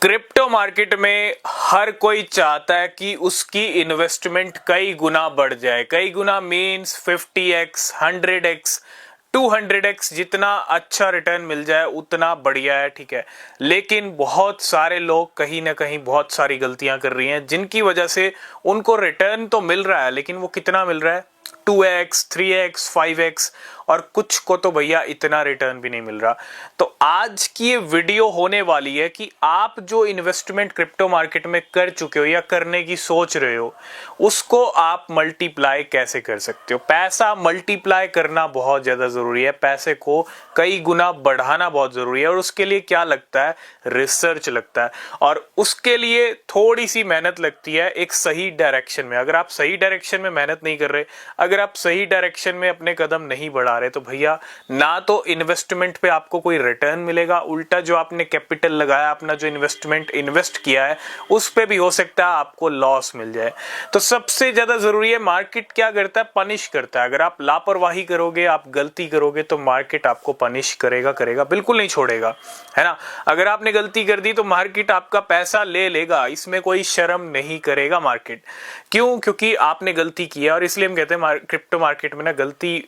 Crypto market में हर कोई चाहता है कि उसकी इन्वेस्टमेंट कई गुना बढ़ जाए। कई गुना मीन्स 50x, 100x, 200x, जितना अच्छा रिटर्न मिल जाए उतना बढ़िया है, ठीक है। लेकिन बहुत सारे लोग कहीं ना कहीं बहुत सारी गलतियां कर रही हैं जिनकी वजह से उनको रिटर्न तो मिल रहा है, लेकिन वो कितना मिल रहा है? 2x, 3x, 5x, और कुछ को तो भैया इतना रिटर्न भी नहीं मिल रहा। तो आज की ये वीडियो होने वाली है कि आप जो इन्वेस्टमेंट क्रिप्टो मार्केट में कर चुके हो या करने की सोच रहे हो उसको आप मल्टीप्लाई कैसे कर सकते हो। पैसा मल्टीप्लाई करना बहुत ज्यादा जरूरी है, पैसे को कई गुना बढ़ाना बहुत जरूरी है, और उसके लिए क्या लगता है? रिसर्च लगता है, और उसके लिए थोड़ी सी मेहनत लगती है एक सही डायरेक्शन में। अगर आप सही डायरेक्शन में मेहनत नहीं कर रहे, अगर आप सही डायरेक्शन में अपने कदम नहीं बढ़ा रहे, तो भैया ना तो इन्वेस्टमेंट पे आपको कोई रिटर्न मिलेगा, उल्टा जो आपने कैपिटल लगाया, अपना जो इन्वेस्ट किया है उस पे भी हो सकता है आपको लॉस मिल जाए। तो सबसे ज्यादा जरूरी है, मार्केट क्या करता है? पनिश करता है। अगर आप लापरवाही करोगे, आप गलती करोगे, तो मार्केट आपको पनिश करेगा, बिल्कुल नहीं छोड़ेगा, है ना। अगर आपने गलती कर दी तो मार्केट आपका पैसा ले लेगा, इसमें कोई शर्म नहीं करेगा मार्केट। क्यों? क्योंकि आपने गलती किया, और इसलिए हम कहते हैं क्रिप्टो मार्केट में ना गलती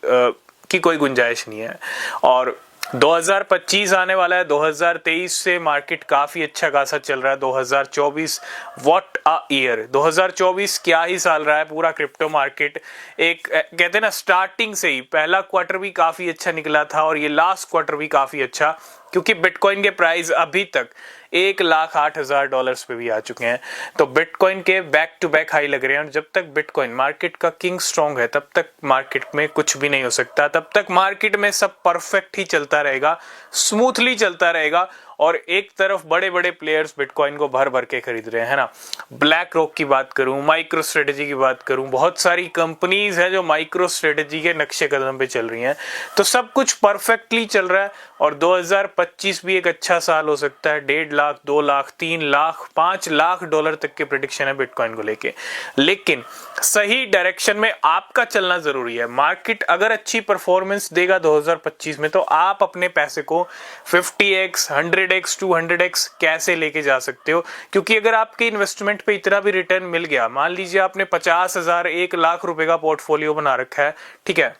की कोई गुंजाइश नहीं है। और 2025 आने वाला है, 2023 से मार्केट काफी अच्छा खासा चल रहा है। 2024 व्हाट अ ईयर, 2024 क्या ही साल रहा है पूरा क्रिप्टो मार्केट। एक कहते हैं ना, स्टार्टिंग से ही पहला क्वार्टर भी काफी अच्छा निकला था, और ये लास्ट क्वार्टर भी काफी अच्छा, क्योंकि बिटकॉइन के प्राइस अभी तक $1,08,000 पे भी आ चुके हैं। तो बिटकॉइन के बैक टू बैक हाई लग रहे हैं, और जब तक बिटकॉइन मार्केट का किंग स्ट्रांग है तब तक मार्केट में कुछ भी नहीं हो सकता। तब तक मार्केट में सब परफेक्ट ही चलता रहेगा, स्मूथली चलता रहेगा, और एक तरफ बड़े बड़े प्लेयर्स बिटकॉइन को भर भर के खरीद रहे हैं, है ना। ब्लैक रॉक की बात करूं, माइक्रो स्ट्रेटेजी की बात करूं, बहुत सारी कंपनीज हैं जो माइक्रो स्ट्रेटेजी के नक्शे कदम पे चल रही हैं। तो सब कुछ परफेक्टली चल रहा है, और 2025 भी एक अच्छा साल हो सकता है। 1.5 लाख, 2 लाख, 3 लाख, $5 लाख तक के प्रेडिक्शन है बिटकॉइन को लेके। लेकिन सही डायरेक्शन में आपका चलना जरूरी है। मार्केट अगर अच्छी परफॉर्मेंस देगा 2025 में, तो आप अपने पैसे को 50x, 100x, 200x कैसे लेके जा सकते हो। क्योंकि अगर आपके इन्वेस्टमेंट पे इतना भी रिटर्न मिल गया, मान लीजिए आपने 50,000, 1 लाख रुपए का पोर्टफोलियो बना रखा है, ठीक है।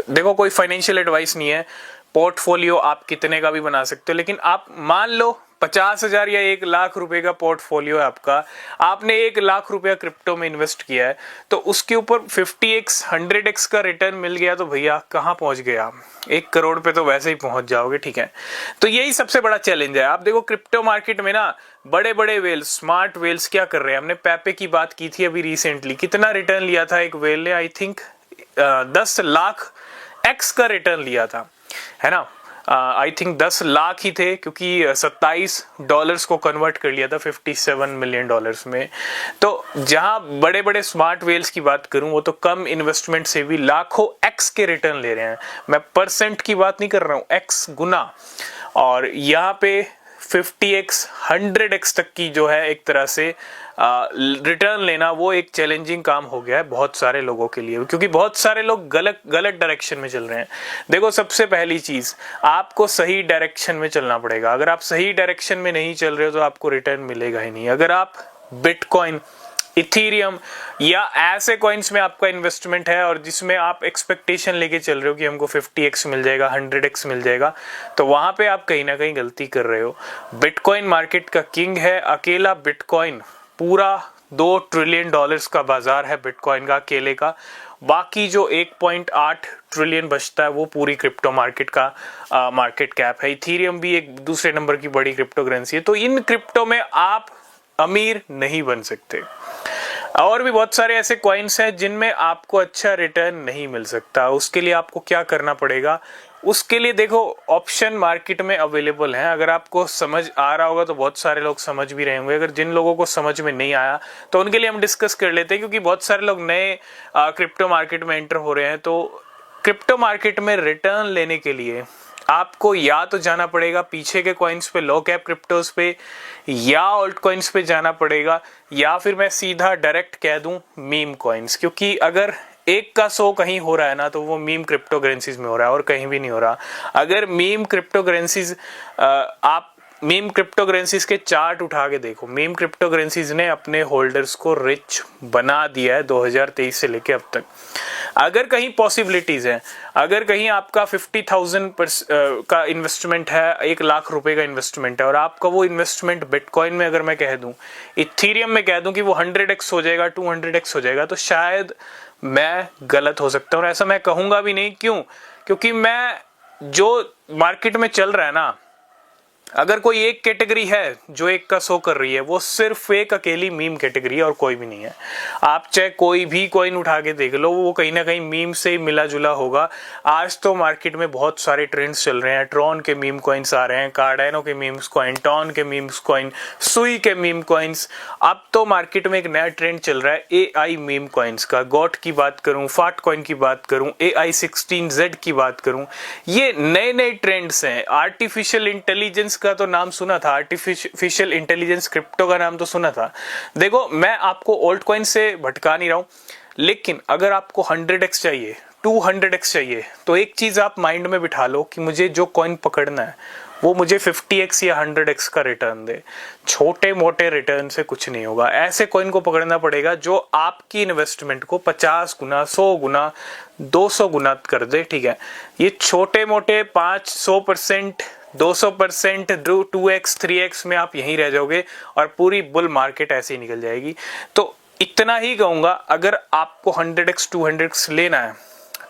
देखो, कोई फाइनेंशियल एडवाइस नहीं है, पोर्टफोलियो आप कितने का भी बना सकते हो, लेकिन आप मान लो 50,000 या 1 लाख रुपए का पोर्टफोलियो है आपका, आपने 1 लाख रुपया क्रिप्टो में इन्वेस्ट किया है, तो उसके ऊपर 50x, 100x का रिटर्न मिल गया, तो भैया कहाँ पहुंच गए आप? 1 करोड़ पे तो वैसे ही पहुंच जाओगे, ठीक है। तो यही सबसे बड़ा चैलेंज है। आप देखो क्रिप्टो मार्केट में ना बड़े बड़े वेल्स, स्मार्ट वेल्स क्या कर रहे हैं? हमने पेपे की बात की थी अभी रिसेंटली, कितना रिटर्न लिया था एक वेल ने? आई थिंक 10 लाख एक्स का रिटर्न लिया था, है ना। आई थिंक 10 लाख ही थे, क्योंकि $27 को कन्वर्ट कर लिया था $57 मिलियन में। तो जहां बड़े बड़े स्मार्ट वेल्स की बात करूं, वो तो कम इन्वेस्टमेंट से भी लाखों एक्स के रिटर्न ले रहे हैं। मैं परसेंट की बात नहीं कर रहा हूं, एक्स गुना। और यहाँ पे 50x, 100x तक की जो है एक तरह से रिटर्न लेना, वो एक चैलेंजिंग काम हो गया है बहुत सारे लोगों के लिए, क्योंकि बहुत सारे लोग गलत डायरेक्शन में चल रहे हैं। देखो, सबसे पहली चीज, आपको सही डायरेक्शन में चलना पड़ेगा। अगर आप सही डायरेक्शन में नहीं चल रहे हो तो आपको रिटर्न मिलेगा ही नहीं। अगर आप बिटकॉइन, इथीरियम या ऐसे कॉइन्स में आपका इन्वेस्टमेंट है, और जिसमें आप एक्सपेक्टेशन लेके चल रहे हो कि हमको 50x मिल जाएगा, 100x मिल जाएगा, तो वहां पे आप कहीं ना कहीं गलती कर रहे हो। बिटकॉइन मार्केट का किंग है, अकेला बिटकॉइन पूरा $2 ट्रिलियन का बाजार है बिटकॉइन का, अकेले का। बाकी जो 1.8 ट्रिलियन बचता है वो पूरी क्रिप्टो मार्केट का मार्केट कैप है। इथीरियम भी एक दूसरे नंबर की बड़ी क्रिप्टो करेंसी है। तो इन क्रिप्टो में आप अमीर नहीं बन सकते। और भी बहुत सारे ऐसे कॉइन्स हैं जिनमें आपको अच्छा रिटर्न नहीं मिल सकता। उसके लिए आपको क्या करना पड़ेगा? उसके लिए देखो, ऑप्शन मार्केट में अवेलेबल हैं। अगर आपको समझ आ रहा होगा तो बहुत सारे लोग समझ भी रहे होंगे। अगर जिन लोगों को समझ में नहीं आया तो उनके लिए हम डिस्कस कर लेते हैं, क्योंकि बहुत सारे लोग नए क्रिप्टो मार्केट में एंटर हो रहे हैं। तो क्रिप्टो मार्केट में रिटर्न लेने के लिए आपको या तो जाना पड़ेगा पीछे के कॉइन्स पे, लो कैप क्रिप्टोस पे, या ऑल्ट कॉइन्स पे जाना पड़ेगा, या फिर मैं सीधा डायरेक्ट कह दूं मीम कॉइन्स। क्योंकि अगर एक का 100 कहीं हो रहा है ना, तो वो मीम क्रिप्टो करेंसीज में हो रहा है और कहीं भी नहीं हो रहा। अगर मीम क्रिप्टो करेंसीज आप मीम क्रिप्टो करेंसीज के चार्ट उठा के देखो, मीम क्रिप्टो करेंसीज ने अपने होल्डर्स को रिच बना दिया है 2023 से लेके अब तक। अगर कहीं पॉसिबिलिटीज है, अगर कहीं आपका 50,000 का इन्वेस्टमेंट है, 1 लाख रुपए का इन्वेस्टमेंट है, और आपका वो इन्वेस्टमेंट बिटकॉइन में अगर मैं कह दूं, इथीरियम में कह दूं कि वो 100x हो जाएगा, 200x हो जाएगा, तो शायद मैं गलत हो सकता हूं। और ऐसा मैं कहूंगा भी नहीं। क्यों? क्योंकि मैं जो मार्केट में चल रहा है ना, अगर कोई एक कैटेगरी है जो एक का शो कर रही है, वो सिर्फ एक अकेली मीम कैटेगरी है और कोई भी नहीं है। आप चाहे कोई भी कॉइन उठा के देख लो, वो कहीं ना कहीं मीम से ही मिला जुला होगा। आज तो मार्केट में बहुत सारे ट्रेंड्स चल रहे हैं, ट्रॉन के मीम कॉइन्स आ रहे हैं, कार्डानो के मीम्स कॉइन, टॉन के मीम्स कॉइन, सुई के मीम कॉइन्स। अब तो मार्केट में एक नया ट्रेंड चल रहा है AI मीम कॉइन्स का। गॉट की बात करूं, फाट कॉइन की बात करूं, AI16Z की बात करूं, ये नए नए ट्रेंड्स हैं। आर्टिफिशियल इंटेलिजेंस का तो नाम सुना था, आर्टिफिशियल इंटेलिजेंस क्रिप्टो का नाम तो सुना था। देखो, मैं आपको ओल्ड कॉइन से भटका नहीं रहा हूं, लेकिन अगर आपको 100x चाहिए, 200x चाहिए, तो एक चीज आप माइंड में बिठा लो कि मुझे जो कॉइन पकड़ना है वो मुझे 50x या 100x का रिटर्न दे। छोटे मोटे रिटर्न से कुछ नहीं होगा। ऐसे कॉइन को पकड़ना पड़ेगा जो आपकी इन्वेस्टमेंट को 50 गुना, 100 गुना, 200 गुना कर दे। ठीक है, ये छोटे मोटे 500%, 200%, 2x, 3x में आप यहीं रह जाओगे और पूरी बुल मार्केट ऐसे ही निकल जाएगी। तो इतना ही कहूंगा, अगर आपको 100x, 200x लेना है,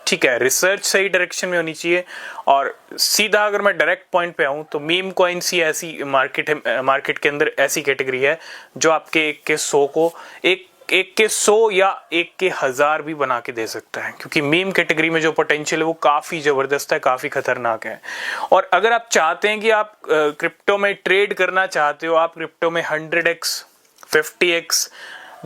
ठीक है, रिसर्च सही डायरेक्शन में होनी चाहिए। और सीधा अगर मैं डायरेक्ट पॉइंट पे आऊं तो मीम कॉइन्स ही ऐसी मार्केट के अंदर ऐसी कैटेगरी है जो आपके एक के 100 को एक के 100 या 1 के 1000 भी बना के दे सकता है। क्योंकि मीम कैटेगरी में जो पोटेंशियल है वो काफी जबरदस्त है, काफी खतरनाक है। और अगर आप चाहते हैं कि आप क्रिप्टो में ट्रेड करना चाहते हो, आप क्रिप्टो में 100x, 50x,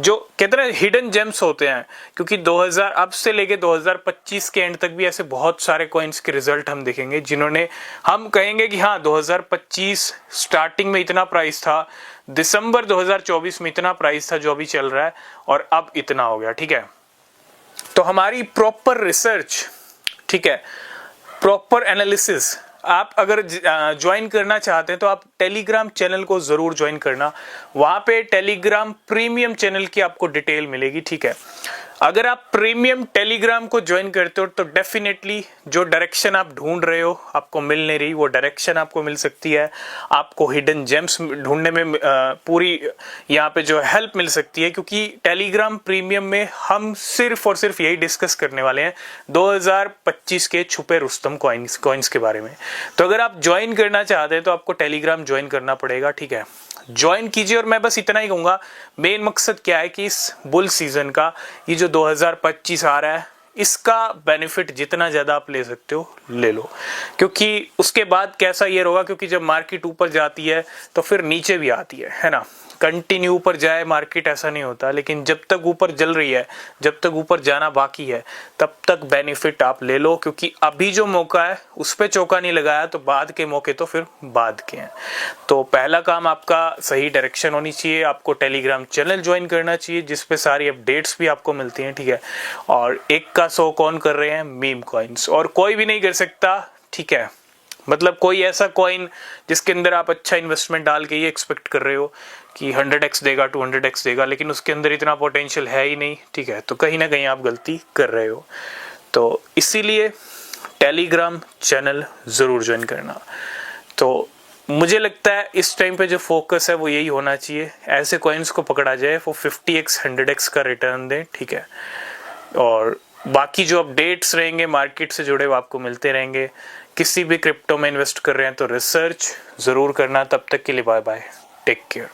जो कहते हैं हिडन जेम्स होते हैं, क्योंकि 2000 अब से लेके 2025 के एंड तक भी ऐसे बहुत सारे कॉइन्स के रिजल्ट हम देखेंगे जिन्होंने, हम कहेंगे कि हाँ 2025 स्टार्टिंग में इतना प्राइस था, दिसंबर 2024 में इतना प्राइस था जो अभी चल रहा है, और अब इतना हो गया। ठीक है, तो हमारी प्रॉपर रिसर्च, ठीक है, प्रॉपर एनालिसिस, आप अगर ज्वाइन करना चाहते हैं तो आप टेलीग्राम चैनल को जरूर ज्वाइन करना। वहां पे टेलीग्राम प्रीमियम चैनल की आपको डिटेल मिलेगी। ठीक है, अगर आप प्रीमियम टेलीग्राम को ज्वाइन करते हो तो डेफिनेटली जो डायरेक्शन आप ढूंढ रहे हो आपको मिल नहीं रही, वो डायरेक्शन आपको मिल सकती है। आपको हिडन जेम्स ढूंढने में पूरी यहाँ पे जो हेल्प मिल सकती है, क्योंकि टेलीग्राम प्रीमियम में हम सिर्फ और सिर्फ यही डिस्कस करने वाले हैं 2025 के छुपे रुस्तम कॉइन्स के बारे में। तो अगर आप ज्वाइन करना चाहते हैं तो आपको टेलीग्राम ज्वाइन करना पड़ेगा। ठीक है, ज्वाइन कीजिए। और मैं बस इतना ही कहूंगा, मेन मकसद क्या है कि इस बुल सीजन का, ये जो 2025 आ रहा है, इसका बेनिफिट जितना ज्यादा आप ले सकते हो ले लो। क्योंकि उसके बाद कैसा ये होगा, क्योंकि जब मार्केट ऊपर जाती है तो फिर नीचे भी आती है ना। कंटिन्यू ऊपर जाए मार्केट ऐसा नहीं होता, लेकिन जब तक ऊपर चल रही है, जब तक ऊपर जाना बाकी है, तब तक बेनिफिट आप ले लो। क्योंकि अभी जो मौका है उस पे चौका नहीं लगाया तो बाद के मौके तो फिर बाद के हैं। तो पहला काम आपका सही डायरेक्शन होनी चाहिए, आपको टेलीग्राम चैनल ज्वाइन करना चाहिए जिसपे सारी अपडेट्स भी आपको मिलती हैं। ठीक है, और 1 का 100 कौन कर रहे हैं? मीम कॉइन्स, और कोई भी नहीं कर सकता। ठीक है, मतलब कोई ऐसा कॉइन जिसके अंदर आप अच्छा इन्वेस्टमेंट डाल के ये एक्सपेक्ट कर रहे हो कि 100x देगा, 200x देगा, लेकिन उसके अंदर इतना पोटेंशियल है ही नहीं। ठीक है, तो कहीं ना कहीं आप गलती कर रहे हो। तो इसीलिए टेलीग्राम चैनल जरूर ज्वाइन करना। तो मुझे लगता है इस टाइम पे जो फोकस है वो यही होना चाहिए, ऐसे कॉइन्स को पकड़ा जाए वो 50x, 100x का रिटर्न दे। ठीक है, और बाकी जो अपडेट्स रहेंगे मार्केट से जुड़े वो आपको मिलते रहेंगे। किसी भी क्रिप्टो में इन्वेस्ट कर रहे हैं तो रिसर्च जरूर करना। तब तक के लिए बाय बाय, टेक केयर।